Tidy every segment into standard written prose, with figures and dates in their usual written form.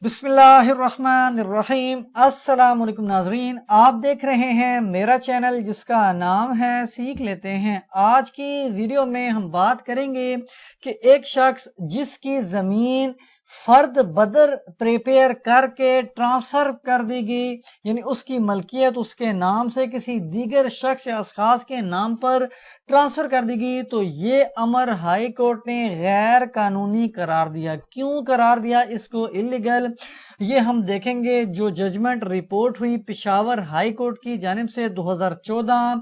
بسم اللہ الرحمن الرحیم۔ السلام علیکم ناظرین، آپ دیکھ رہے ہیں میرا چینل جس کا نام ہے سیکھ لیتے ہیں۔ آج کی ویڈیو میں ہم بات کریں گے کہ ایک شخص جس کی زمین فرد بدر پریپیئر کر کے ٹرانسفر کر دی گئی، یعنی اس کی ملکیت اس کے نام سے کسی دیگر شخص یا اشخاص کے نام پر ٹرانسفر کر دی گئی، تو یہ امر ہائی کورٹ نے غیر قانونی قرار دیا۔ کیوں قرار دیا اس کو اللیگل، یہ ہم دیکھیں گے۔ جو ججمنٹ رپورٹ ہوئی پشاور ہائی کورٹ کی جانب سے 2014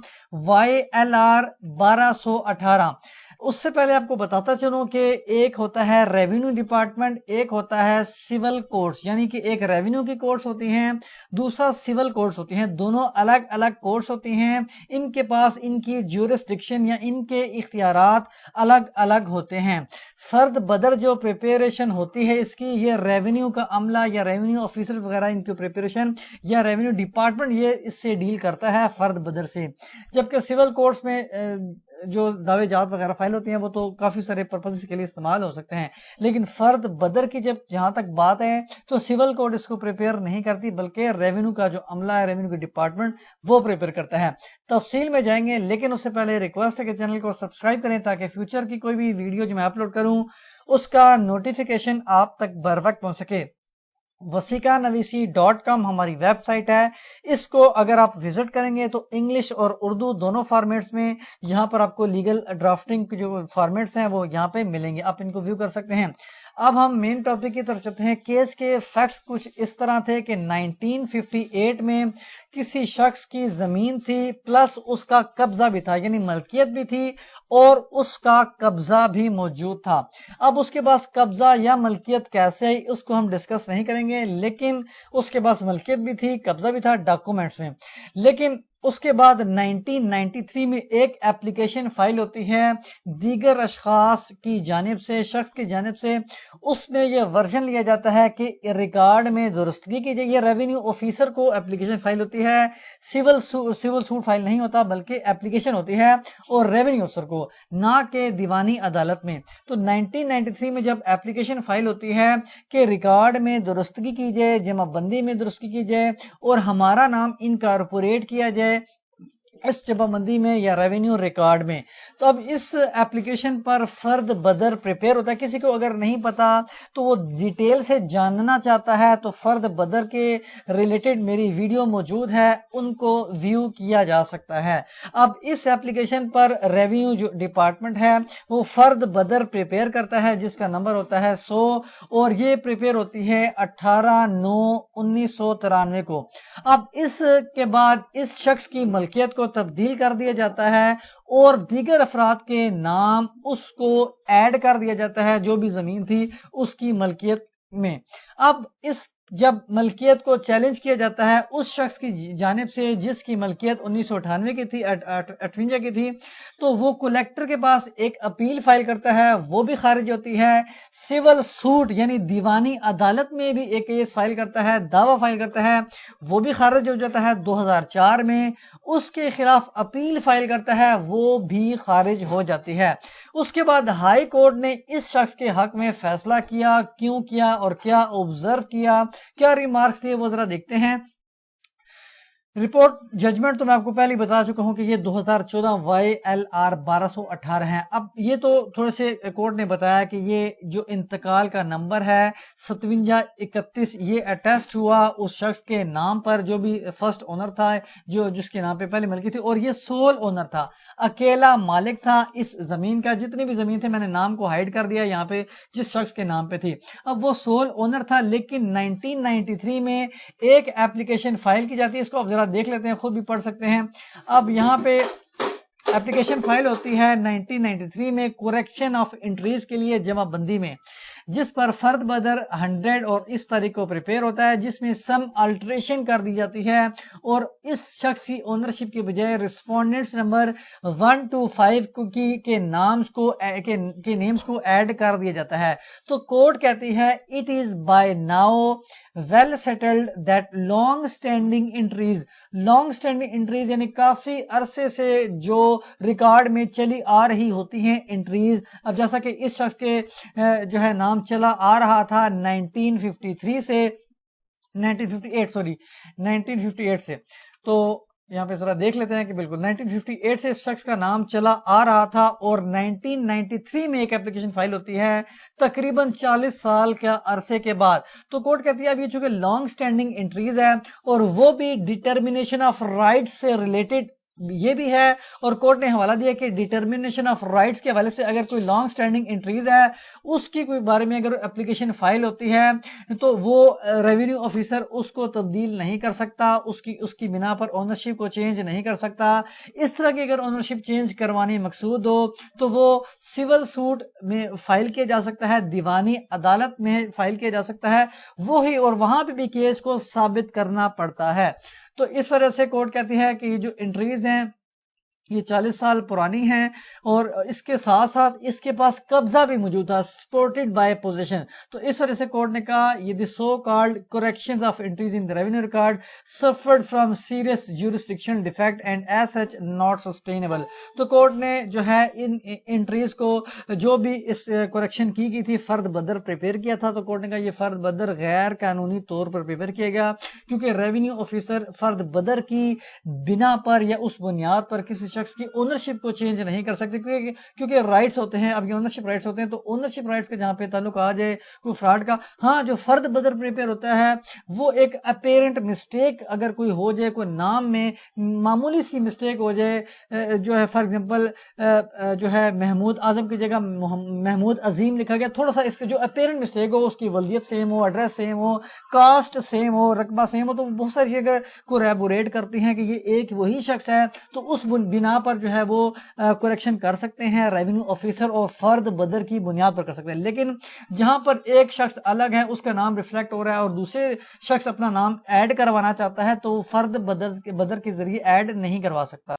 YLR 1218، اس سے پہلے آپ کو بتاتا چلوں کہ ایک ہوتا ہے ریونیو ڈپارٹمنٹ، ایک ہوتا ہے سول کورٹس، یعنی کہ ایک ریونیو کی کورٹس ہوتی ہیں، دوسرا سول کورٹس ہوتی ہیں۔ دونوں الگ الگ کورٹس ہوتی ہیں، ان کے پاس ان کی جورسڈکشن یا ان کے اختیارات الگ الگ ہوتے ہیں۔ فرد بدر جو پریپیریشن ہوتی ہے اس کی، یہ ریونیو کا عملہ یا ریونیو آفیسر وغیرہ ان کی پریپیریشن یا ریونیو ڈپارٹمنٹ یہ اس سے ڈیل کرتا ہے فرد بدر سے۔ جبکہ سول کورٹس میں جو دعوے جات وغیرہ فائل ہوتی ہیں وہ تو کافی سارے پرپسز کے لیے استعمال ہو سکتے ہیں، لیکن فرد بدر کی جہاں تک بات ہے تو سول کورٹ اس کو پریپیئر نہیں کرتی، بلکہ ریونیو کا جو عملہ ہے، ریونیو کی ڈپارٹمنٹ وہ پریپیئر کرتا ہے۔ تفصیل میں جائیں گے، لیکن اس سے پہلے ریکویسٹ ہے کہ چینل کو سبسکرائب کریں تاکہ فیوچر کی کوئی بھی ویڈیو جو میں اپلوڈ کروں اس کا نوٹیفیکیشن آپ تک بر وقت پہنچ سکے۔ وسیقانویسی.com ہماری ویب سائٹ ہے، اس کو اگر آپ وزٹ کریں گے تو انگلش اور اردو دونوں فارمیٹس میں یہاں پر آپ کو لیگل ڈرافٹنگ کے جو فارمیٹس ہیں وہ یہاں پہ ملیں گے، آپ ان کو ویو کر سکتے ہیں۔ اب ہم مین ٹاپک کی طرف چلتے ہیں۔ کیس کے فیکٹس کچھ اس طرح تھے کہ 1958 میں کسی شخص کی زمین تھی پلس اس کا قبضہ بھی تھا، یعنی ملکیت بھی تھی اور اس کا قبضہ بھی موجود تھا۔ اب اس کے پاس قبضہ یا ملکیت کیسے ہے اس کو ہم ڈسکس نہیں کریں گے، لیکن اس کے پاس ملکیت بھی تھی، قبضہ بھی تھا ڈاکومنٹس میں۔ لیکن اس کے بعد 1993 میں ایک اپلیکیشن فائل ہوتی ہے دیگر اشخاص کی جانب سے، شخص کی جانب سے، اس میں یہ ورژن لیا جاتا ہے کہ ریکارڈ میں درستگی کی جائے۔ یہ ریونیو آفیسر کو اپلیکیشن فائل ہوتی ہے، سول سوٹ فائل نہیں ہوتا بلکہ اپلیکیشن ہوتی ہے، اور ریونیو افسر کو، نہ کہ دیوانی عدالت میں۔ تو 1993 میں جب اپلیکیشن فائل ہوتی ہے کہ ریکارڈ میں درستگی کی جائے، جمع بندی میں درستگی کی جائے اور ہمارا نام انکارپوریٹ کیا جائے اس جمع بندی میں یا ریونیو ریکارڈ میں، تو اب اس اپلیکیشن پر فرد بدر پریپیئر ہوتا ہے۔ کسی کو اگر نہیں پتا تو وہ ڈیٹیل سے جاننا چاہتا ہے تو فرد بدر کے ریلیٹڈ میری ویڈیو موجود ہے، ان کو ویو کیا جا سکتا ہے۔ اب اس اپلیکیشن پر ریونیو جو ڈپارٹمنٹ ہے وہ فرد بدر پریپیئر کرتا ہے، جس کا نمبر ہوتا ہے 100، اور یہ پریپیئر ہوتی ہے 18/9/1993 کو۔ اب اس کے بعد اس شخص کی ملکیت کو تبدیل کر دیا جاتا ہے اور دیگر افراد کے نام اس کو ایڈ کر دیا جاتا ہے، جو بھی زمین تھی اس کی ملکیت میں۔ اب اس جب ملکیت کو چیلنج کیا جاتا ہے اس شخص کی جانب سے جس کی ملکیت 1998 کی تھی، 58 کی تھی، تو وہ کلیکٹر کے پاس ایک اپیل فائل کرتا ہے، وہ بھی خارج ہوتی ہے۔ سول سوٹ یعنی دیوانی عدالت میں بھی ایک کیس فائل کرتا ہے، دعویٰ فائل کرتا ہے، وہ بھی خارج ہو جاتا ہے 2004 میں۔ اس کے خلاف اپیل فائل کرتا ہے، وہ بھی خارج ہو جاتی ہے۔ اس کے بعد ہائی کورٹ نے اس شخص کے حق میں فیصلہ کیا، کیوں کیا اور کیا آبزرو کیا، کیا ریمارکس دیے وہ ذرا دیکھتے ہیں۔ رپورٹ ججمنٹ تو میں آپ کو پہلے بتا چکا ہوں کہ یہ 2014 YLR 1218 ہے۔ اب یہ تو تھوڑے سے کورٹ نے بتایا کہ یہ جو انتقال کا نمبر ہے 5731، یہ اٹیسٹ ہوا اس شخص کے نام پر جو بھی فرسٹ اونر تھا، جس کے نام پہ پہلے ملکی تھی، اور یہ سول اونر تھا، اکیلا مالک تھا اس زمین کا۔ جتنی بھی زمین تھے میں نے نام کو ہائیڈ کر دیا یہاں پہ جس شخص کے نام پہ تھی۔ اب وہ سول اونر تھا، لیکن 1993 میں ایک اپلیکیشن فائل کی جاتی ہے، اس کو اب ذرا دیکھ لیتے ہیں، خود بھی پڑھ سکتے ہیں۔ اب یہاں پہ اپلیکیشن فائل ہوتی ہے 1993 میں کوریکشن آف انٹریز کے لیے جمع بندی میں، جس پر فرد بدر 100 اور اس تاریخ کو پریپیئر ہوتا ہے، جس میں سم الٹریشن کر دی جاتی ہے اور اس شخص کی اونرشپ کے بجائے ریسپونڈنٹس نمبر 1 to 5 کے نیمز کو ایڈ کر دیا جاتا ہے۔ تو کورٹ کہتی ہے it is by now well settled that long standing entries یعنی کافی عرصے سے جو ریکارڈ میں چلی آ رہی ہوتی ہیں انٹریز۔ اب جیسا کہ اس شخص کے جو ہے نام نام چلا آ رہا تھا 1953 سے 1958 سے. تو یہاں پہ ذرا دیکھ لیتے ہیں کہ بالکل 1958 سے اس شخص کا نام چلا آ رہا تھا اور 1993 میں ایک اپلیکیشن فائل ہوتی ہے تقریباً 40 سال کے عرصے کے بعد. تو کورٹ کہتی ہے اب یہ چونکہ لانگ سٹینڈنگ انٹریز ہے اور وہ بھی ڈٹرمنیشن آف رائٹس سے ریلیٹڈ یہ بھی ہے, اور کورٹ نے حوالہ دیا کہ ڈٹرمنیشن آف رائٹس کے حوالے سے اگر کوئی لانگ سٹینڈنگ انٹریز ہے اس کی کوئی بارے میں اگر اپلیکیشن فائل ہوتی ہے تو وہ ریونیو آفیسر اس کو تبدیل نہیں کر سکتا, اس کی بنا پر اونرشپ کو چینج نہیں کر سکتا. اس طرح کی اگر اونرشپ چینج کروانے مقصود ہو تو وہ سول سوٹ میں فائل کیا جا سکتا ہے, دیوانی عدالت میں فائل کیا جا سکتا ہے وہی, اور وہاں پہ بھی کیس کو ثابت کرنا پڑتا ہے. تو اس وجہ سے کورٹ کہتی ہے کہ یہ جو انٹریز ہیں یہ 40 سال پرانی ہیں اور اس کے ساتھ ساتھ اس کے پاس قبضہ بھی موجود تھا, سپورٹڈ بائی پوزیشن. تو اس وجہ سے کورٹ نے کہا یہ the so called corrections of entries in the revenue record suffered from serious jurisdictional defect and as such not sustainable. تو کورٹ نے جو ہے ان انٹریز کو جو بھی اس کریکشن کی گئی تھی فرد بدر پریپیئر کیا تھا, تو کورٹ نے کہا یہ فرد بدر غیر قانونی طور پر پریپیئر کیا گیا کیونکہ ریونیو آفیسر فرد بدر کی بنا پر یا اس بنیاد پر کسی شخص کی اونرشپ کو چینج نہیں کر سکتے کیونکہ رائٹس ہوتے ہیں. اب یہ اونرشپ رائٹس ہوتے ہیں تو اونرشپ رائٹس کے جہاں پہ تعلق آ جائے کوئی فراڈ کا, ہاں جو فرد بدر پریپیئر ہوتا ہے وہ ایک اپیرنٹ مسٹیک اگر کوئی ہو جائے, کوئی نام میں معمولی سی مسٹیک ہو جائے, جو ہے فار ایگزامپل جو ہے محمود اعظم کی جگہ محمود عظیم لکھا گیا, تھوڑا سا اس کے جو اپیرنٹ مسٹیک ہو, اس کی ولدیت سیم ہو, ایڈریس سیم ہو, کاسٹ سیم ہو, رقبہ سیم ہو, تو بہت ساری چیزیں کو ریبوریٹ کرتی ہیں کہ یہ ایک وہی شخص ہے, تو اس بنا پر جو ہے وہ کریکشن کر سکتے ہیں ریونیو آفیسر اور فرد بدر کی بنیاد پر کر سکتے ہیں. لیکن جہاں پر ایک شخص الگ ہے اس کا نام ریفلیکٹ ہو رہا ہے اور دوسرے شخص اپنا نام ایڈ کروانا چاہتا ہے تو فرد بدر کے ذریعے ایڈ نہیں کروا سکتا.